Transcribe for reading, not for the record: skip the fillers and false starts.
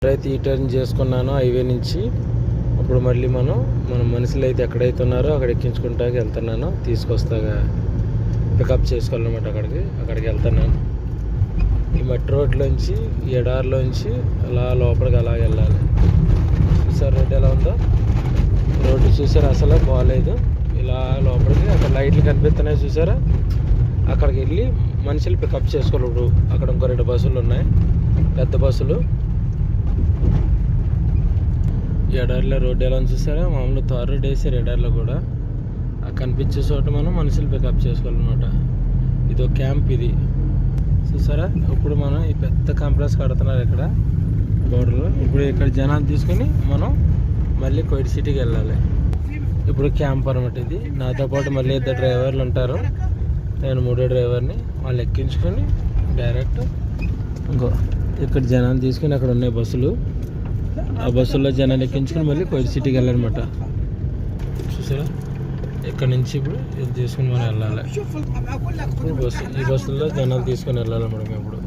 ఎక్కడైతే ఈ turn చేసుకున్నానో highway నుంచి అప్పుడు మళ్ళీ మన మనుషులు అయితే ఎక్కడైతే ఉన్నారో అక్కడ ఎక్కించుకుంటాకి వెళ్తున్నాను, తీసుకొస్తాగా పికప్ చేసుకోవాలన్నమాట. అక్కడికి వెళ్తున్నాను. ఈ మట్టి రోడ్లోంచి ఈ ఎడారిలోంచి అలా లోపలికి అలా వెళ్ళాలి. చూసారు రోడ్డు ఎలా ఉందో? రోడ్డు చూసారు, అసలు బాగాలేదు. ఇలా లోపలికి అక్కడ లైట్లు కనిపిస్తున్నాయి చూసారా, అక్కడికి వెళ్ళి మనుషులు పికప్ చేసుకోవాలి. ఇప్పుడు అక్కడ ఇంకో 2 బస్సులు ఉన్నాయి, పెద్ద బస్సులు. ఎడారిలో రోడ్డు ఎలా చూసారా, మామూలు తార్ రోడ్ వేసారు ఎడారిలో కూడా. ఆ కనిపించే చోట మనం మనుషులు పికప్ చేసుకోవాలన్నమాట. ఇది ఒక క్యాంప్ ఇది చూసారా. ఇప్పుడు మనం ఈ పెద్ద కాంప్లెక్స్ కడుతున్నారు ఇక్కడ బోర్డర్లో. ఇప్పుడు ఇక్కడ జనాన్ని తీసుకుని మనం మళ్ళీ కోయిట్ సిటీకి వెళ్ళాలి. ఇప్పుడు క్యాంప్ అనమాట ఇది. నాతో పాటు మళ్ళీ 2 డ్రైవర్లు ఉంటారు, నేను 3వ డ్రైవర్ని. వాళ్ళు ఎక్కించుకొని డైరెక్ట్ ఇంకో ఇక్కడ జనాన్ని తీసుకుని అక్కడ ఉన్నాయి బస్సులు, ఆ బస్సుల్లో జనాన్ని ఎక్కించుకొని మళ్ళీ కోయిట్ సిటీకి వెళ్ళాలన్నమాట. చూసారా, ఇక్కడ నుంచి ఇప్పుడు ఇది తీసుకుని మనం వెళ్ళాలి. ఇప్పుడు ఈ బస్సుల్లో జనాలు తీసుకొని వెళ్ళాలన్నమాట మేము ఇప్పుడు.